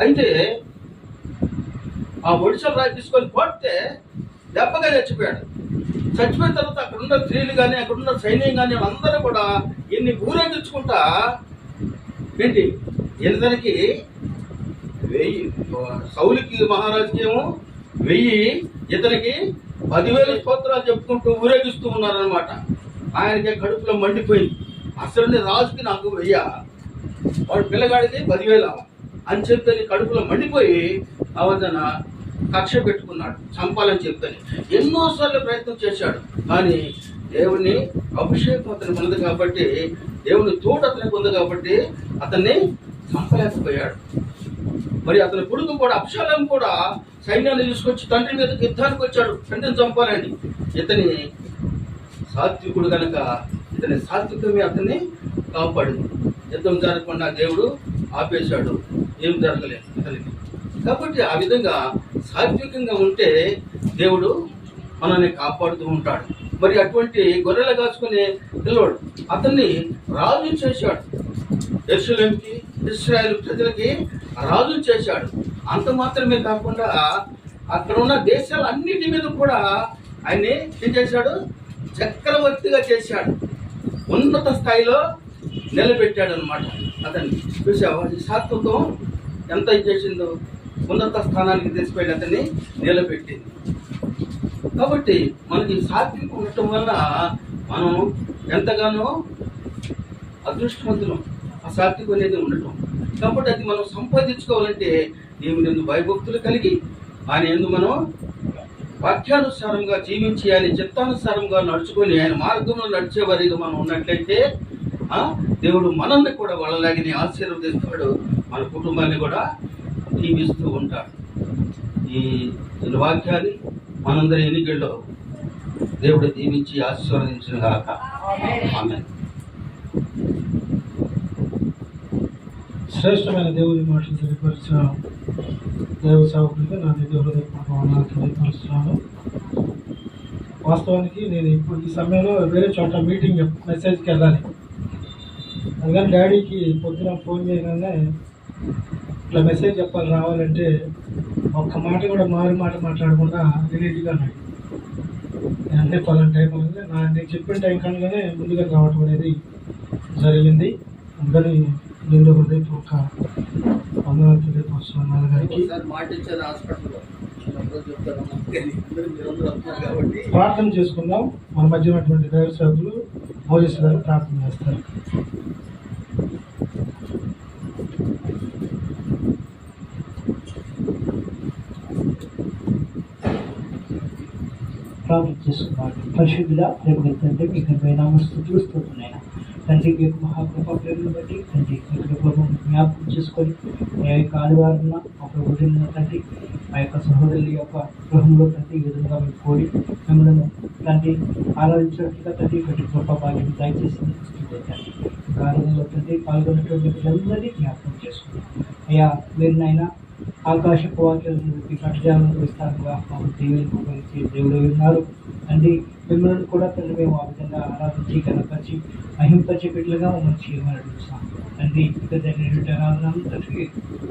అయితే ఆ ఒడిశాలు రాజు తీసుకొని పోతే దెబ్బగా చచ్చిపోయాడు. చచ్చిపోయిన తర్వాత అక్కడున్న స్త్రీలు కానీ అక్కడున్న సైన్యం కానీ అందరూ కూడా ఎన్ని ఊరేగించుకుంటా ఏంటి ఇతనికి 1000 సౌలుకి మహారాజుకి ఏమో 1000, ఇతనికి 10,000 స్తోత్రాలు చెప్పుకుంటూ ఊరేగిస్తూ ఉన్నారనమాట. ఆయనకి కడుపులో మండిపోయింది. అసలు రాజుకి నాకు 1000, వాడు పిల్లగాడికి 10,000 అని చెప్పని కడుపులో మండిపోయి అవతన కక్ష పెట్టుకున్నాడు, చంపాలని చెప్పని ఎన్నోసార్లు ప్రయత్నం చేశాడు. కానీ దేవుని అభిషేకం అతనికి ఉంది కాబట్టి, దేవుని తోడు అతనికి ఉంది కాబట్టి అతన్ని చంపలేకపోయాడు. మరి అతని కొడుకు కూడా అబ్షాలోము కూడా సైన్యాన్ని తీసుకొచ్చి తండ్రి మీద యుద్ధానికి వచ్చాడు, తండ్రిని చంపాలని. ఇతని సాత్వికుడు కనుక ఇతని సాత్వికమే అతన్ని కాపాడింది. యుద్ధం జరగకుండా దేవుడు ఆపేశాడు, ఏం జరగలేదు ఇతనికి. కాబట్టి ఆ విధంగా సాత్వికంగా ఉంటే దేవుడు మనల్ని కాపాడుతూ ఉంటాడు. మరి అటువంటి గొర్రెలు కాచుకునే పిల్లోడు అతన్ని రాజు చేశాడు, యెరూషలేముకి ఇశ్రాయేలు ప్రజలకి రాజు చేశాడు. అంత మాత్రమే కాకుండా అక్కడ ఉన్న దేశాలన్నిటి మీద కూడా ఆయన్ని ఏం చేశాడు, చక్రవర్తిగా చేశాడు, ఉన్నత స్థాయిలో నిలబెట్టాడు అనమాట. అతన్ని చూసావా, సాత్వికం ఎంత చేసిందో, ఉన్నత స్థానానికి తీసుకెళ్ళి అతన్ని నిలబెట్టింది. కాబట్టి మనకి సాత్వికం ఉండటం వల్ల మనం ఎంతగానో అదృష్టవంతులం, ఆ సాత్వికం అనేది ఉండటం. కాబట్టి అది మనం సంపాదించుకోవాలంటే దేవుని యందు భయభక్తులు కలిగి ఆయన యందు మనం వాక్యానుసారంగా జీవించి ఆయన చిత్తానుసారంగా నడుచుకొని ఆయన మార్గంలో నడిచే వారిగా మనం ఉన్నట్లయితే దేవుడు మనల్ని కూడా వాళ్ళలాగే ఆశీర్వదిస్తాడు, మన కుటుంబాన్ని కూడా దీవిస్తూ ఉంటాడు. ఈ వాక్యాన్ని మనందరి ఎన్నికల్లో దేవుడు దీవించి ఆశీర్వదించిన గాక. ఆమేన్. శ్రేష్టమైన దేవుని మాటలు తెలియపరిచిన దైవ సేవకుడిగా నా దగ్గర హృదయపూర్వక తెలియపరుస్తున్నాను. వాస్తవానికి నేను ఇప్పుడు ఈ సమయంలో వేరే చోట మీటింగ్ మెసేజ్కి వెళ్ళాలి. అందుకని డాడీకి పొద్దున ఫోన్ చేయగానే ఇట్లా మెసేజ్ చెప్పాలి రావాలంటే ఒక్క మాట కూడా మారు మాట మాట్లాడకుండా రిలీజ్గా అన్నాడు. అంటే పలానా టైం అనేది నేను చెప్పిన టైం కనుకనే ముందుగా రావటం అనేది జరిగింది. అందుకని నిండు హృదయపూర్వక వందనాలు తెలియపరుస్తున్నాను నాన్నగారికి. ప్రార్థన చేసుకుందాం. మన మధ్య ఉన్నటువంటి దైవ సేవకులు మోజేస్ గారు ప్రార్థన చేస్తారు. ప్రార్థన చేసుకున్నాడు. పరిశుద్ధుడా, ప్రేమ తండ్రి, మీకు నామస్తుతులు స్తోత్రులైనా తండ్రి, మీ యొక్క మహాకృప ప్రేమను బట్టి తండ్రి మీ కృపను జ్ఞాపకం చేసుకొని ఆ యొక్క ఆదివారం మా ప్రభుత్వ తండ్రి ఆ యొక్క సహోదరుల యొక్క గృహంలో తండ్రి ఈ విధంగా మేము కోరి మిమ్మల్ని తండ్రి ఆరాధించినట్లుగా తండ్రి ఇటువంటి గొప్ప భాగ్యం దయచేసి తండ్రి ఆరాధనలో తండ్రి పాల్గొన్నటువంటి అందరినీ జ్ఞాపకం చేసుకున్నాం. అయ్యా మీరు నాయన ఆకాశపు వాక్యాలను కట్టజాలను విస్తారంగా మాకు దేవుడు విన్నారు తండ్రి. మిమ్మల్ని కూడా తండ్రి మేము ఆ విధంగా ఆరాధించి కనపరిచి మహింపరిచే బిడ్డలుగా మమ్మల్ని చేయమని అడుగుతాం తండ్రి. ఇక జరిగినటువంటి ఆరాధనలు తండ్రి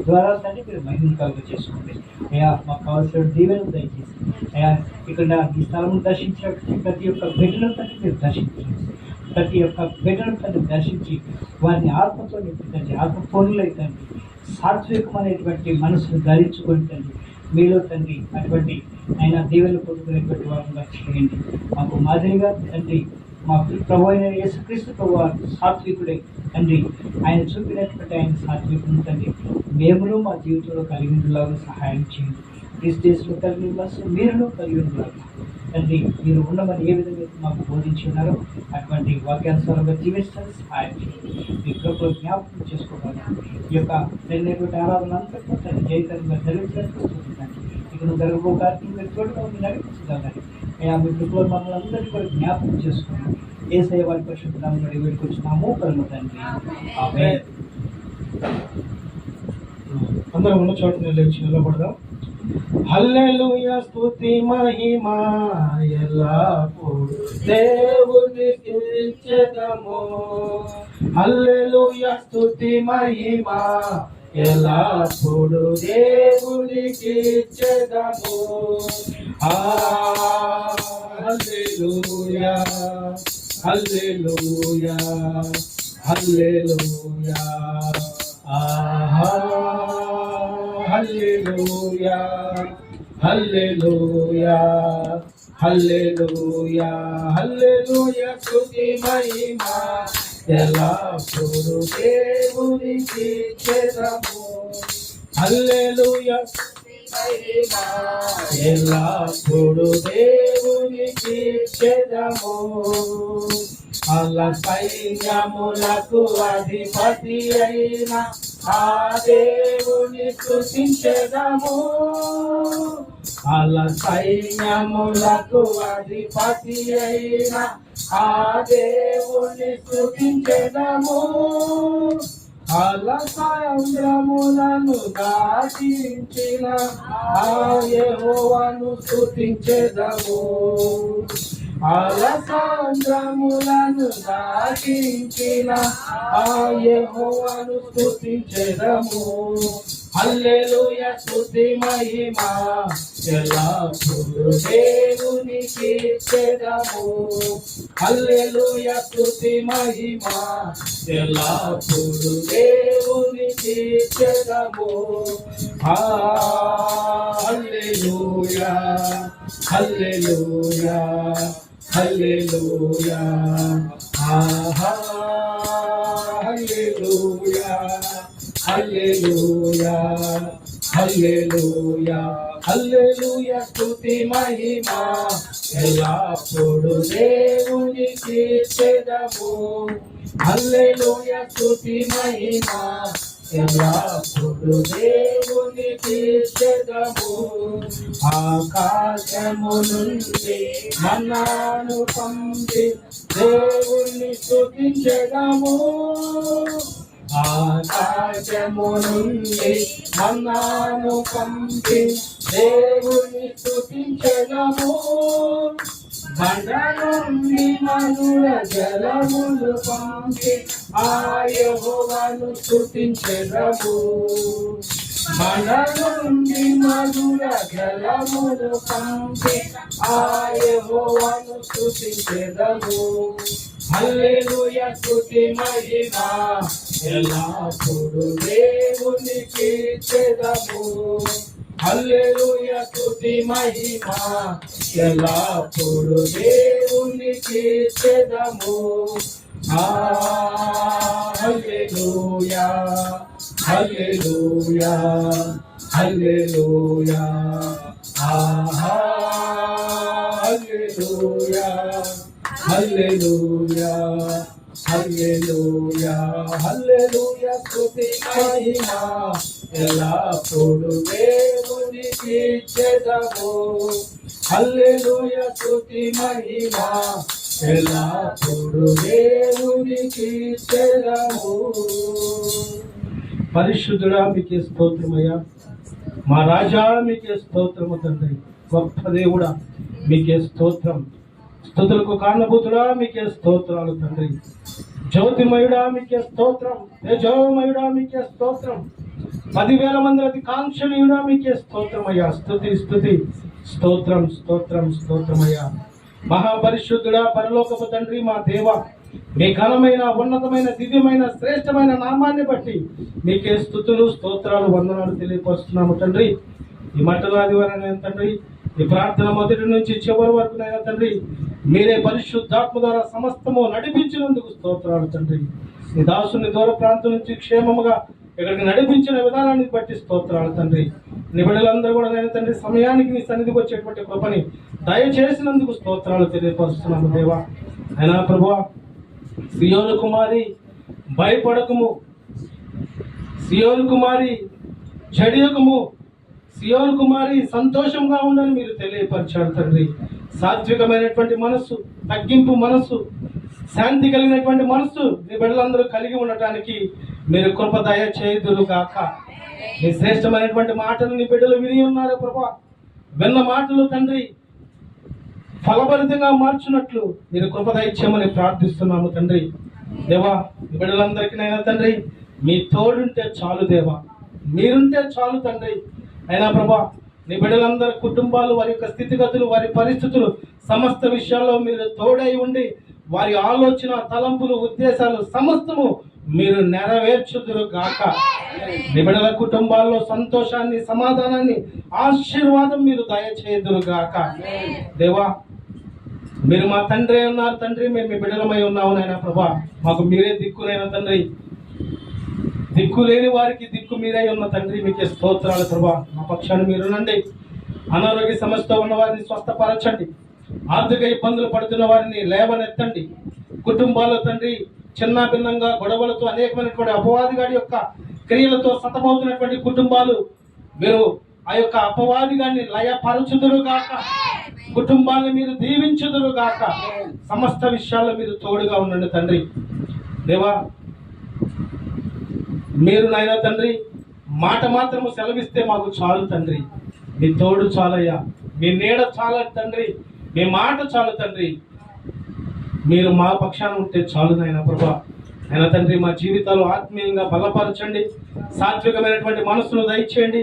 ద్వారా తండ్రి మీరు మహిమను కలుగ చేసుకోండి. అయ్యా మాకు కావాల్సిన దీవెనలు దయచేసి అయ్యా ఇక్కడ ఈ స్థలం దర్శించినటువంటి ప్రతి ఒక్క బిడ్డలను తండ్రి మీరు దర్శించండి. ప్రతి ఒక్క బిడ్డను తండ్రి దర్శించి వారిని ఆత్మతో నింపుతండి, ఆత్మపూర్ణులై తండ్రి సాత్వికం అనేటువంటి మనసును ధరించుకొని తండ్రి మీలో తండ్రి అటువంటి ఆయన దీవెనలు పొందుకునేటువంటి వారంగా చేయండి. మాకు మాదిరిగా తండ్రి మా ప్రభు అయిన యేసుక్రీస్తు ప్రభు సాత్వికుడే తండ్రి. ఆయన చూపినటువంటి ఆయన సాత్వికం తండ్రి మేమును మా జీవితంలో కలిగి ఉండేలాగా సహాయం చేయండి. క్రీస్తు కలిగి ఉండవచ్చు, మీరును కలిగి ఉండేలాగా తండ్రి మీరు ఉండమని ఏ విధంగా మాకు బోధించి ఉన్నారో అటువంటి వాక్యానుసారంగా జీవించడానికి సహాయం చేయండి. మీ కృపలో జ్ఞాపకం చేసుకోవాలి. ఈ యొక్క జరిగినటువంటి ఆరాధన అంతట్లో తండ్రి జయకరంగా జరిగించినట్టు ఇక్కడ జరగబో కార్యక్రమం మీరు తోడుగా ఉండి నడిపించగలరు. అయ్యా మీ కృపలో మమ్మల్ని అందరినీ కూడా జ్ఞాపకం చేసుకున్నాం. యేసయ్య వారి పరిశుద్ధ నామములో వేడుకొచ్చున్నాము పరమ తండ్రి. ఆమేన్. అందరం ఉన్న చోట నిలిచి నిలబడదాం. హల్లెలూయా స్తుతి మహిమా ఎల్లప్పుడు దేవునికి ఇచ్చెదము. హల్లెలూయా స్తుతి మహిమా ఎల్లప్పుడు దేవునికి ఇచ్చెదము. హల్లెలూయా హల్లెలూయా హల్లెలూయా హల్లెలూయా హల్లెలూయా హల్లెలూయా హల్లెలూయా స్తుతి మహిమా ఎల్లప్పుడు దేవునికి చేద్దాము. హల్లెలూయా ఎల్లప్పుడు దేవునికి చేద్దాము. అలా సైన్యములకు అధిపతి అయిన ఆ దేవుని స్తుతించెదము. అలా సైన్యములకు అధిపతి అయిన ఆ దేవుని స్తుతించెదము. అలా సముద్రములను దాటించిన ఆ యెహోవాను స్తుతించెదము. అలసంద్రములను దాటించిన ఆ యెహోవాను స్తుతించెదము. హల్లెలూయా స్తుతి మహిమ ఎల్లప్పుడు దేవునికి ఇచ్చెదము. హల్లెలూయా స్తుతి మహిమ ఎల్లప్పుడు దేవునికి ఇచ్చెదము. హల్లెలూయా హల్లెలూయా హల్లెలూయా హల్లెలూయా హల్లెలూయా హల్లెలూయా హల్లెలూయా స్తుతి మహిమ ఎల్లప్పుడు దేవునికి ఇచ్చెదము. హల్లెలూయా స్తుతి మహిమ ఎల్లప్పుడు దేవునికి ఇచ్చెదము. ఆకాశము నుండి మన్నాను పంపి దేవుణ్ణి స్తుతించెదము. ఆకాశము నుండి మన్నాను పంపి దేవుని స్తుతించెదము. బండ నుండి మధుర జలములు పంపి ఆ యెహోవాను స్తుతించెదము. బండ నుండి మధుర జలములు పంపి ఆ యెహోవాను స్తుతించెదము. హల్లెలూయా స్తుతి మహిమ ఎల్లప్పుడు దేవునికి ఇచ్చెదము. హల్లెలూయా స్తుతి మహిమ ఎల్లప్పుడు దేవునికి ఇచ్చెదము. హల్లెలూయా హల్లెలూయా హల్లెలూయా హల్లెలూయా హల్లెలూయా హల్లెలూయా హల్లెలూయా స్తుతి మహిమ ఎల్లప్పుడు దేవునికి ఇచ్చెదము. హల్లెలూయా స్తుతి మహిమ ఎల్లప్పుడు దేవునికి ఇచ్చెదము. పరిశుద్ధుడా మీకే స్తోత్రమయ్యా. మా రాజా మీకే స్తోత్రము తండ్రి. గొప్ప దేవుడా మీకే స్తోత్రం. స్తుతులకు కారణభూతుడా మీకే స్తోత్రాలు తండ్రి. జ్యోతిమయుడా మీకే స్తోత్రం. తేజోమయుడా మీకే స్తోత్రం. 10,000 మంది అతి కాంక్షణీయుడా మీకే స్తోత్రమయ్యా. స్తుతి స్తుతి స్తోత్రం స్తోత్రం స్తోత్రమయ్యా. మహాపరిశుద్ధుడా పరలోకపు తండ్రి మా దేవ, మీ ఘనమైన ఉన్నతమైన దివ్యమైన శ్రేష్టమైన నామాన్ని బట్టి మీకే స్తుతులు స్తోత్రాలు వందనాలు తెలియపరుస్తున్నాము తండ్రి. ఈ మట్టల ఆదివారం తండ్రి, ఈ ప్రార్థన మొదటి నుంచి చివరి వరకు నైనా తండ్రి మీరే పరిశుద్ధాత్మ ద్వారా సమస్తము నడిపించినందుకు స్తోత్రాలు తండ్రి. ఈ దాసుని దూర ప్రాంతం నుంచి క్షేమముగా ఇక్కడికి నడిపించిన విధానాన్ని బట్టి స్తోత్రాలు తండ్రి. నిబిడలందరూ కూడా నేను తండ్రి సమయానికి నీ సన్నిధికి వచ్చేటువంటి కృపని దయచేసినందుకు స్తోత్రాలు తెలియపరుస్తున్నాము దేవా. అయినా ప్రభువా, సియోను కుమారి భయపడకము, సియోను కుమారి చెడియకము, సియోను కుమారి సంతోషంగా ఉండాలని మీరు తెలియపరిచారు తండ్రి. సాత్వికమైనటువంటి మనస్సు, తగ్గింపు మనస్సు, శాంతి కలిగినటువంటి మనస్సు మీ బిడ్డలందరూ కలిగి ఉండటానికి మీరు కృప దయ చేయుదురు గాక. మీ శ్రేష్టమైనటువంటి మాటలు నీ బిడ్డలు విని ఉన్నారు ప్రభా. విన్న మాటలు తండ్రి ఫలభరితంగా మార్చున్నట్లు మీరు కృప దయచేయమని ప్రార్థిస్తున్నాము తండ్రి. దేవా, ఈ బిడ్డలందరికీ నైనా తండ్రి మీ తోడుంటే చాలు దేవా, మీరుంటే చాలు తండ్రి. అయినా ప్రభా, నీ బిడ్డలందరి కుటుంబాలు, వారి యొక్క స్థితిగతులు, వారి పరిస్థితులు, సమస్త విషయాల్లో మీరు తోడై ఉండి వారి ఆలోచన, తలంపులు, ఉద్దేశాలు సమస్తము మీరు నెరవేర్చుదురు గాక. నీ బిడ్డల కుటుంబాల్లో సంతోషాన్ని, సమాధానాన్ని, ఆశీర్వాదం మీరు దయచేయుదురు గాక. దేవా, మీరు మా తండ్రి ఉన్నారు తండ్రి, మేము మీ బిడ్డలమై ఉన్నాము నాయన ప్రభా. మాకు మీరే దిక్కునైనా తండ్రి, దిక్కు లేని వారికి దిక్కు మీరై ఉన్న తండ్రి, మీకే స్తోత్రాలు ప్రభా. మా పక్షాన్ని మీరునండి. అనారోగ్య సమస్యతో ఉన్న వారిని స్వస్థపరచండి. ఆర్థిక ఇబ్బందులు పడుతున్న వారిని లేవనెత్తండి. కుటుంబాల్లో తండ్రి చిన్న భిన్నంగా గొడవలతో అనేకమైనటువంటి అపవాదిగాడి యొక్క క్రియలతో సతమవుతున్నటువంటి కుటుంబాలు మీరు ఆ యొక్క అపవాదిగాన్ని లయపరచుదురు గాక, కుటుంబాన్ని మీరు దీవించుదురు గాక. సమస్త విషయాల్లో మీరు తోడుగా ఉండండి తండ్రి. దేవా, మీరు నాయన తండ్రి మాట మాత్రము సెలవిస్తే మాకు చాలు తండ్రి. మీ తోడు చాలయ్యా, మీ నీడ చాలు తండ్రి, మీ మాట చాలు తండ్రి. మీరు మా పక్షాన ఉంటే చాలు నాయన ప్రభా. అయినా తండ్రి మా జీవితాలు ఆత్మీయంగా బలపరచండి. సాత్వికమైనటువంటి మనసును దయచేయండి.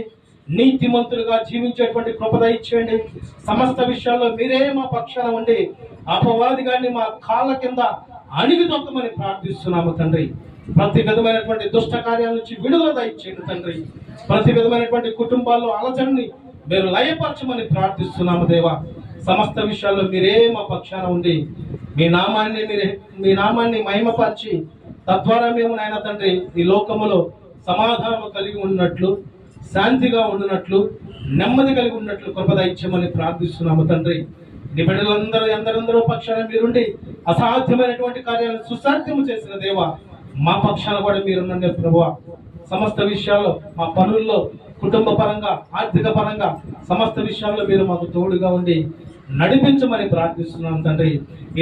నీతిమంతులుగా జీవించేటువంటి కృప దయచేయండి. సమస్త విషయాల్లో మీరే మా పక్షాన ఉండి అపవాది గారిని మా కాళ్ళ కింద అణిగి దొక్కమని ప్రార్థిస్తున్నాము తండ్రి. ప్రతి విధమైనటువంటి దుష్ట కార్యాల నుంచి విడుదల దయచేయండి తండ్రి. ప్రతి విధమైనటువంటి కుటుంబాల్లో అలజడిని మీరు లయపరచమని ప్రార్థిస్తున్నాము దేవా. సమస్త విషయాల్లో మీరే మా పక్షాన ఉండి మీ నామాన్ని మహిమపరిచి తద్వారా మేము నాయన తండ్రి ఈ లోకములో సమాధానం కలిగి ఉన్నట్లు, శాంతిగా ఉండినట్లు, నెమ్మది కలిగి ఉన్నట్లు కృప దయచేయమని ప్రార్థిస్తున్నాము తండ్రి. నీ బిడ్డలందరూ ఎందరందరూ పక్షాన మీరుండి అసాధ్యమైనటువంటి కార్యాలను సుసాధ్యము చేసిన దేవా, మా పక్షాన కూడా మీరున్నండి ప్రభువా. సమస్త విషయాల్లో మా పనుల్లో, కుటుంబ పరంగా, ఆర్థిక పరంగా సమస్త విషయాల్లో మీరు మాకు తోడుగా ఉండి నడిపించమని ప్రార్థిస్తున్నాం తండ్రి.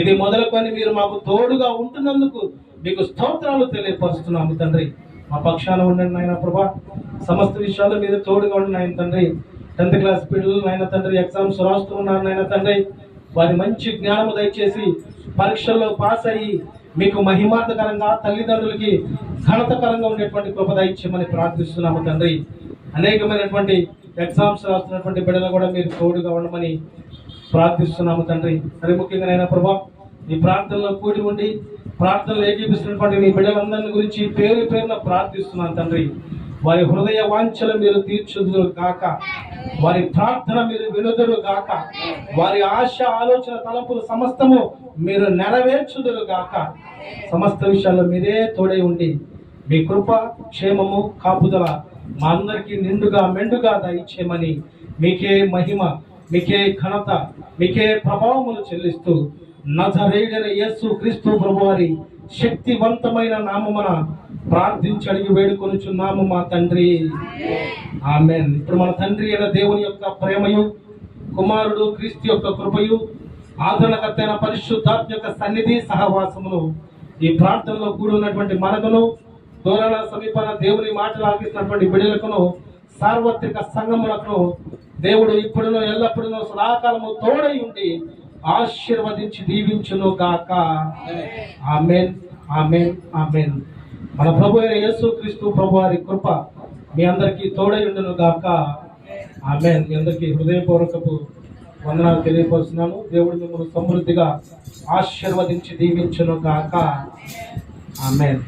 ఇది మొదలుకొని మీరు మాకు తోడుగా ఉంటున్నందుకు మీకు స్తోత్రాలు తెలియపరుస్తున్నాము తండ్రి. మా పక్షాన ఉండండి నాయన ప్రభా. సమస్త విషయాల్లో మీరు తోడుగా ఉండి నాయన తండ్రి. 10th క్లాస్ పిల్లలు నాయన తండ్రి ఎగ్జామ్స్ రాస్తూ ఉన్నారు నాయన తండ్రి. వారి మంచి జ్ఞానము దయచేసి పరీక్షల్లో పాస్ అయ్యి మీకు మహిమార్థకరంగా, తల్లిదండ్రులకి ఘనతకరంగా ఉండేటువంటి కృప దయచేయమని ప్రార్థిస్తున్నాము తండ్రి. అనేకమైనటువంటి ఎగ్జామ్స్ రాస్తున్నటువంటి బిడ్డలు కూడా మీరు తోడుగా ఉండమని ప్రార్థిస్తున్నాము తండ్రి. మరి ముఖ్యంగా నాయన ప్రభా, ఈ ప్రార్థనలో కూడి ఉండి ప్రార్థనలు ఏకీపిస్తున్నటువంటి మీ బిడ్డలందరిని గురించి పేరు పేరున ప్రార్థిస్తున్నాను తండ్రి. వారి హృదయ వాంఛలు మీరు తీర్చుదురు గాక, వారి ప్రార్థన మీరు వినుదురు గాక, వారి ఆశ, ఆలోచన, తలంపులు సమస్తము మీరు నెరవేర్చుదురు గాక. సమస్త విషయాల్లో మీరే తోడై ఉండి మీ కృప, క్షేమము, కాపుదల మా అందరికీ నిండుగా మెండుగా దయచేయమని మీకే మహిమ, మీకే ఘనత, మీకే ప్రభావములు చెల్లిస్తూ నజరేయుడైన యేసు క్రీస్తు ప్రభువారి శక్తివంతమైన నామమున ప్రార్థించి అడిగి వేడుకొనుచున్నాము మా తండ్రి. ఆమేన్. ఇప్పుడు మన తండ్రి అయిన దేవుని యొక్క ప్రేమయు, కుమారుడు క్రీస్తు యొక్క కృపయు, ఆదరణకర్తైన పరిశుద్ధాత్మ యొక్క సన్నిధి సహవాసమును ఈ ప్రార్థనలో కూడి ఉన్నటువంటి మనకును, దూరాల సమీపాన దేవుని మాటలు ఆలకిస్తున్నటువంటి బిడ్డలకును, సార్వత్రిక సంఘములకు దేవుడు ఇప్పుడును ఎల్లప్పుడూ సదాకాలము తోడై ఉండి ఆశీర్వదించి దీవించును గాక. ఆమేన్, ఆమేన్, ఆమేన్. మన ప్రభు అయిన యేసు క్రీస్తు ప్రభు వారి కృప మీ అందరికీ తోడై ఉండును గాక. ఆమేన్. మీ అందరికీ హృదయపూర్వకపు వందనాలు తెలియపరుస్తున్నాను. దేవుడు మిమ్మల్ని సమృద్ధిగా ఆశీర్వదించి దీవించును గాక. ఆమేన్.